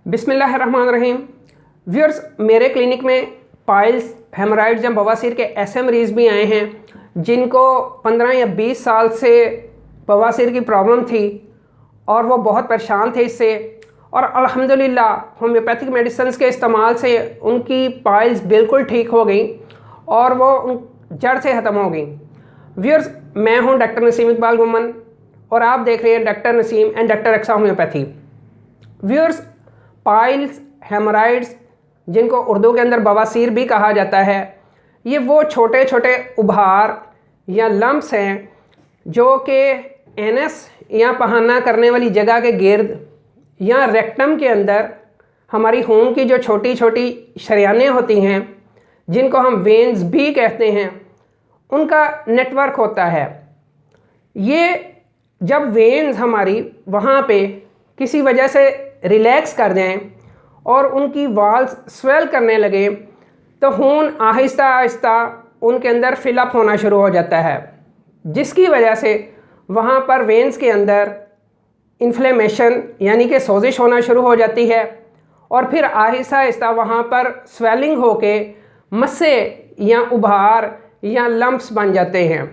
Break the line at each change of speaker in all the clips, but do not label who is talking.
बिस्मिल्लाहिर्रहमानिर्रहीम। व्यूअर्स, मेरे क्लिनिक में पाइल्स, हेमराइड्स या बवासीर के ऐसे मरीज़ भी आए हैं जिनको 15 या 20 साल से बवासीर की प्रॉब्लम थी और वो बहुत परेशान थे इससे, और अल्हम्दुलिल्लाह होम्योपैथिक मेडिसिन के इस्तेमाल से उनकी पाइल्स बिल्कुल ठीक हो गई और वो जड़ से ख़त्म हो गई। व्यूअर्स, मैं हूं डॉक्टर नसीम इकबाल गुमन और आप देख रहे हैं डॉक्टर नसीम एंड डॉक्टर एक्सा होम्योपैथी। व्यूअर्स, पाइल्स, हेमराइड्स, जिनको उर्दू के अंदर बवासीर भी कहा जाता है, ये वो छोटे छोटे उभार या लम्प्स हैं जो कि एनस या पहाना करने वाली जगह के गिर्द या रेक्टम के अंदर हमारी खून की जो छोटी छोटी शरियानें होती हैं, जिनको हम वेन्स भी कहते हैं, उनका नेटवर्क होता है। ये जब वेन्स हमारी वहाँ पे किसी वजह से रिलैक्स कर जाएं और उनकी वॉल्स स्वेल करने लगे तो खून आहिस्ता आहिस्ता उनके अंदर फिलअप होना शुरू हो जाता है, जिसकी वजह से वहाँ पर वेन्स के अंदर इन्फ्लेमेशन यानी कि सोजिश होना शुरू हो जाती है और फिर आहिस्ता आहिस्ता वहाँ पर स्वेलिंग होके मस्से या उभार या लम्प्स बन जाते हैं।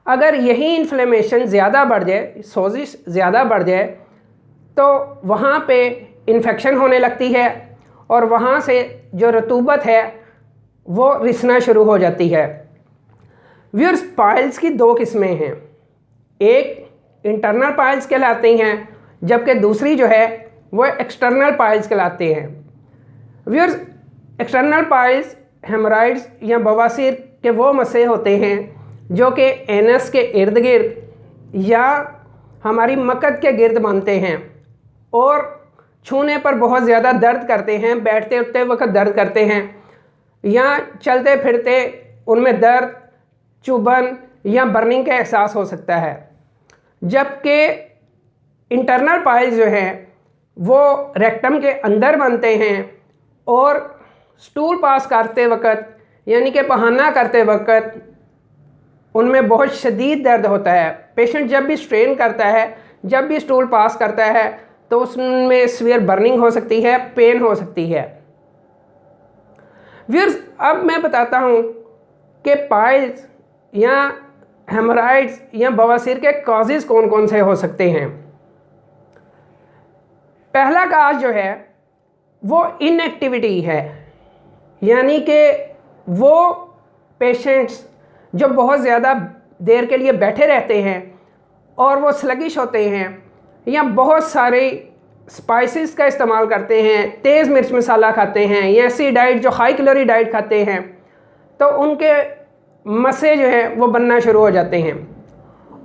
अगर यही इन्फ्लेमेशन ज़्यादा बढ़ जाए, सोजिश ज़्यादा बढ़ जाए, तो वहाँ पे इन्फेक्शन होने लगती है और वहाँ से जो रतूबत है वो रिसना शुरू हो जाती है। व्यूअर्स, पाइल्स की दो किस्में हैं, एक इंटरनल पाइल्स कहलाती हैं जबकि दूसरी जो है वो एक्सटर्नल पाइल्स कहलाते हैं। व्यूअर्स, एक्सटर्नल पाइल्स, हेमराइड्स या बवासीर के वो मस्से होते हैं जो कि एनस के इर्द गिर्द या हमारी मकद के गिर्द बनते हैं और छूने पर बहुत ज़्यादा दर्द करते हैं, बैठते उठते वक्त दर्द करते हैं या चलते फिरते उनमें दर्द, चुभन या बर्निंग का एहसास हो सकता है। जबकि इंटरनल पाइल्स जो हैं वो रेक्टम के अंदर बनते हैं और स्टूल पास करते वक्त यानी कि पहाना करते वक्त उनमें बहुत शदीद दर्द होता है। पेशेंट जब भी स्ट्रेन करता है, जब भी स्टूल पास करता है, तो उसमें सीवियर बर्निंग हो सकती है, पेन हो सकती है। व्यूअर्स, अब मैं बताता हूँ कि पाइल्स या हेमराइड्स या बवासीर के कॉजेज़ कौन कौन से हो सकते हैं। पहला काज जो है वो इनएक्टिविटी है, यानी कि वो पेशेंट्स जो बहुत ज़्यादा देर के लिए बैठे रहते हैं और वो स्लगिश होते हैं या बहुत सारे स्पाइसेस का इस्तेमाल करते हैं, तेज़ मिर्च मसाला खाते हैं या ऐसी डाइट जो हाई कैलोरी डाइट खाते हैं, तो उनके मस्से जो हैं वो बनना शुरू हो जाते हैं।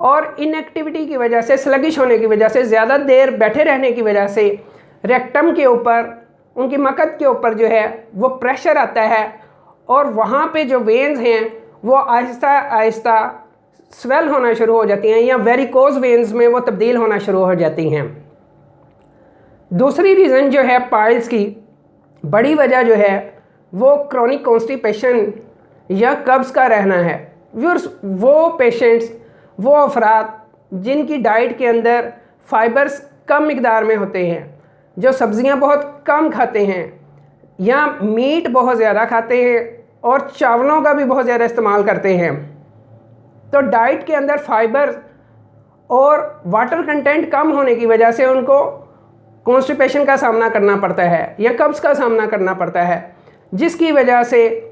और इनएक्टिविटी की वजह से, स्लगिश होने की वजह से, ज़्यादा देर बैठे रहने की वजह से रेक्टम के ऊपर, उनकी मकद के ऊपर जो है वो प्रेशर आता है और वहाँ पे जो वेन्स हैं वो आहिस्ता आहिस्ता स्वेल होना शुरू हो जाती हैं या वेरिकोज वेन्स में वो तब्दील होना शुरू हो जाती हैं। दूसरी रीज़न जो है पाइल्स की बड़ी वजह जो है वो क्रोनिक कॉन्स्टिपेशन या कब्ज़ का रहना है। व्यूअर्स, वो पेशेंट्स, वो अफराद जिनकी डाइट के अंदर फाइबर्स कम मिकदार में होते हैं, जो सब्ज़ियां बहुत कम खाते हैं या मीट बहुत ज़्यादा खाते हैं और चावलों का भी बहुत ज़्यादा इस्तेमाल करते हैं, तो डाइट के अंदर फाइबर और वाटर कंटेंट कम होने की वजह से उनको कॉन्स्टिपेशन का सामना करना पड़ता है या कब्ज़ का सामना करना पड़ता है, जिसकी वजह से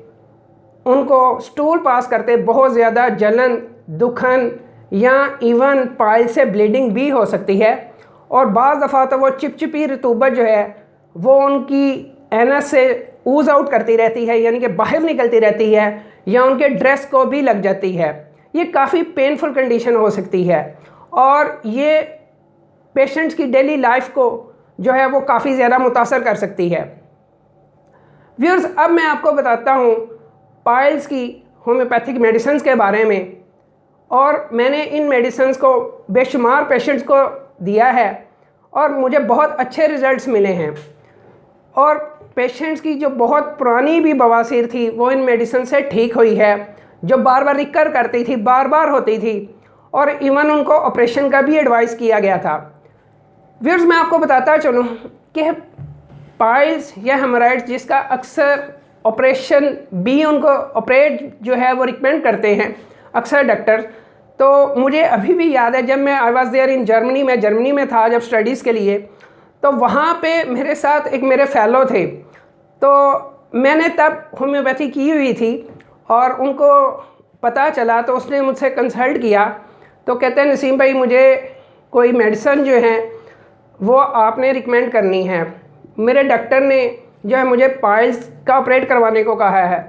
उनको स्टूल पास करते बहुत ज़्यादा जलन, दुखन या इवन पाइल से ब्लीडिंग भी हो सकती है। और बाज़ दफ़ा तो वो चिपचिपी रतूबत जो है वो उनकी एनस से ऊज़ आउट करती रहती है, यानी कि बाहर निकलती रहती है या उनके ड्रेस को भी लग जाती है। ये काफ़ी पेनफुल कंडीशन हो सकती है और ये पेशेंट्स की डेली लाइफ को जो है वो काफ़ी ज़्यादा मुतासर कर सकती है। व्यूअर्स, अब मैं आपको बताता हूँ पाइल्स की होम्योपैथिक मेडिसिन के बारे में, और मैंने इन मेडिसिन को बेशुमार पेशेंट्स को दिया है और मुझे बहुत अच्छे रिज़ल्ट्स मिले हैं। और पेशेंट्स की जो बहुत पुरानी भी बवासीर थी वो इन मेडिसिन से ठीक हुई है, जो बार बार रिकर करती थी, बार बार होती थी, और इवन उनको ऑपरेशन का भी एडवाइस किया गया था। व्यूअर्स, मैं आपको बताता चलूँ कि पाइल्स या हेमराइड्स जिसका अक्सर ऑपरेशन भी उनको ऑपरेट जो है वो रिकमेंड करते हैं अक्सर डॉक्टर। तो मुझे अभी भी याद है जब मैं I was there in Germany, मैं जर्मनी में था जब स्टडीज़ के लिए, तो वहाँ पे मेरे साथ एक मेरे फेलो थे, तो मैंने तब होम्योपैथी की हुई थी और उनको पता चला तो उसने मुझसे कंसल्ट किया, तो कहते हैं नसीम भाई मुझे कोई मेडिसिन जो है वो आपने रिकमेंड करनी है। मेरे डॉक्टर ने जो है मुझे पाइल्स का ऑपरेट करवाने को कहा है,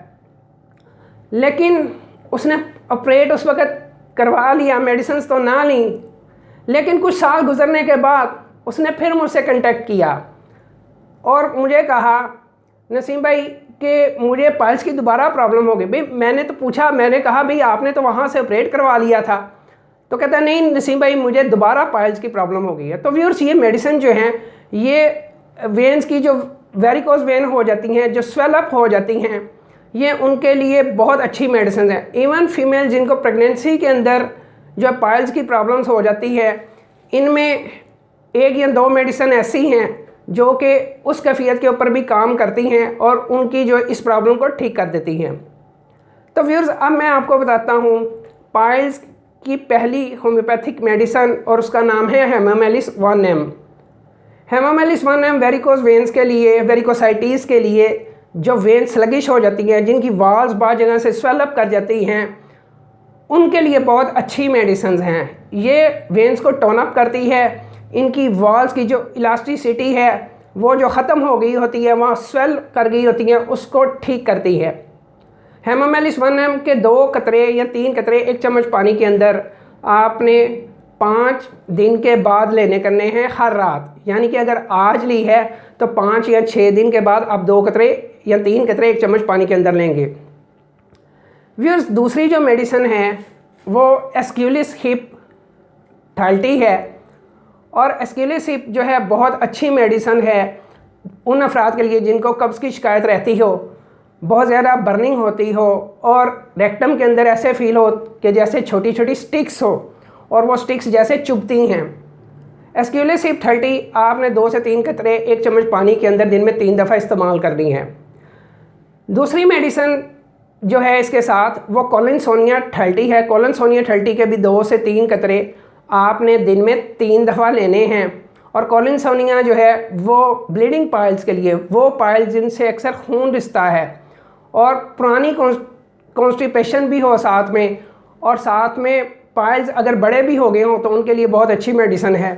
लेकिन उसने ऑपरेट उस वक़्त करवा लिया, मेडिसिन तो ना ली, लेकिन कुछ साल गुजरने के बाद उसने फिर मुझसे कांटेक्ट किया और मुझे कहा नसीम भाई कि मुझे पाइल्स की दोबारा प्रॉब्लम हो गई। भाई मैंने तो पूछा, मैंने कहा भाई आपने तो वहाँ से ऑपरेट करवा लिया था, तो कहता नहीं नसीम भाई मुझे दोबारा पाइल्स की प्रॉब्लम हो गई है। तो व्यूअर्स ये मेडिसिन जो हैं ये वेन्स की जो वेरिकोज वेन हो जाती हैं, जो स्वेल अप हो जाती हैं, ये उनके लिए बहुत अच्छी मेडिसिन है। इवन फीमेल जिनको प्रेगनेंसी के अंदर जो पाइल्स की प्रॉब्लम्स हो जाती है, इनमें 1 या 2 मेडिसिन ऐसी हैं जो कि उस कैफियत के ऊपर भी काम करती हैं और उनकी जो इस प्रॉब्लम को ठीक कर देती हैं। तो व्यूअर्स अब मैं आपको बताता हूँ पाइल्स की पहली होम्योपैथिक मेडिसिन और उसका नाम है hamamelis 1M। Hamamelis 1M varicose veins के लिए, वेरिकोसाइटिस के लिए, जो वेन स्लगिश हो जाती हैं, जिनकी वाल्स बाद जगह से स्वेल अप कर जाती हैं, उनके लिए बहुत अच्छी मेडिसिन हैं। ये वेन्स को टोन अप करती है, इनकी वाल्स की जो इलास्टिसिटी है वो जो ख़त्म हो गई होती है, वहाँ स्वेल कर गई होती है, उसको ठीक करती है। हेमामेलिस 1M के 2 कतरे या 3 कतरे 1 चम्मच पानी के अंदर आपने 5 दिन के बाद लेने करने हैं हर रात। यानी कि अगर आज ली है तो 5 या 6 दिन के बाद आप 2 कतरे या 3 कतरे 1 चम्मच पानी के अंदर लेंगे। व्यूअर्स दूसरी जो मेडिसिन है वो एस्क्यूलिस हिप 30 है, और एस्क्यूलिस हिप जो है बहुत अच्छी मेडिसिन है उन अफराद के लिए जिनको कब्ज़ की शिकायत रहती हो, बहुत ज़्यादा बर्निंग होती हो और रेक्टम के अंदर ऐसे फील हो कि जैसे छोटी छोटी स्टिक्स हो और वो स्टिक्स जैसे चुभती हैं। एस्क्यूलिस हिप 30 आपने 2 से 3 कतरे 1 चम्मच पानी के अंदर दिन में 3 दफ़ा इस्तेमाल करनी है। दूसरी मेडिसिन जो है इसके साथ वो कॉलिनसोनिया 30 है। कॉलिनसोनिया 30 के भी 2 से 3 कतरे आपने दिन में 3 दफ़ा लेने हैं। और कॉलिनसोनिया जो है वो ब्लीडिंग पाइल्स के लिए, वो पाइल्स जिनसे अक्सर खून रिसता है और पुरानी कॉन्स्टिपेशन भी हो साथ में, और साथ में पाइल्स अगर बड़े भी हो गए हों तो उनके लिए बहुत अच्छी मेडिसिन है।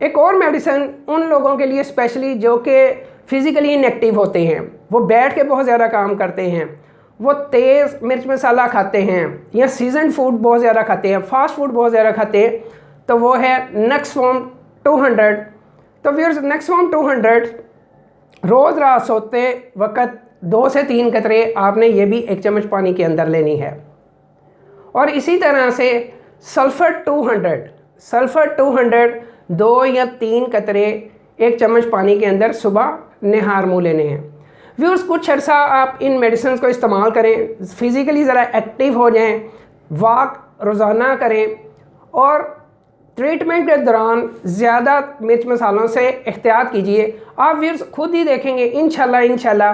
एक और मेडिसिन उन लोगों के लिए स्पेशली जो कि फिज़िकली इनएक्टिव होते हैं, वो बैठ के बहुत ज़्यादा काम करते हैं, वो तेज़ मिर्च मसाला खाते हैं या सीजन फूड बहुत ज़्यादा खाते हैं, फास्ट फूड बहुत ज़्यादा खाते हैं, तो वो है नेक्सफॉर्म 200। तो व्यूअर्स नेक्सफॉर्म 200 रोज़ रात सोते वक्त 2 से 3 कतरे आपने ये भी 1 चम्मच पानी के अंदर लेनी है। और इसी तरह से सल्फर 200 2 या 3 कतरे 1 चम्मच पानी के अंदर सुबह निहार मुँह लेने हैं। व्यूअर्स कुछ अर्सा आप इन मेडिसिन को इस्तेमाल करें, फिज़िकली ज़रा एक्टिव हो जाएं, वॉक रोज़ाना करें और ट्रीटमेंट के दौरान ज़्यादा मिर्च मसालों से एहतियात कीजिए। आप व्यूअर्स खुद ही देखेंगे इंशाल्लाह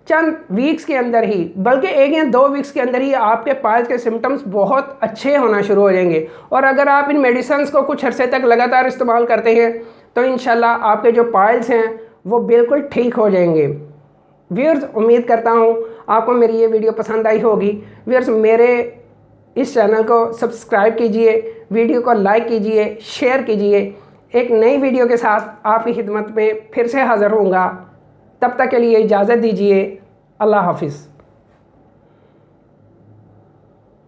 चंद वीक्स के अंदर ही, बल्कि 1 या 2 वीक्स के अंदर ही आपके पाइल्स के सिम्टम्स बहुत अच्छे होना शुरू हो जाएंगे। और अगर आप इन मेडिसिन को कुछ अरसे तक लगातार इस्तेमाल करते हैं तो इंशाल्लाह आपके जो पाइल्स हैं वो बिल्कुल ठीक हो जाएंगे। व्यूअर्स उम्मीद करता हूँ आपको मेरी ये वीडियो पसंद आई होगी। व्यूअर्स मेरे इस चैनल को सब्सक्राइब कीजिए, वीडियो को लाइक कीजिए, शेयर कीजिए। एक नई वीडियो के साथ आपकी खिदमत में फिर से हाज़िर होऊंगा। तब तक के लिए इजाज़त दीजिए। अल्लाह हाफिज़।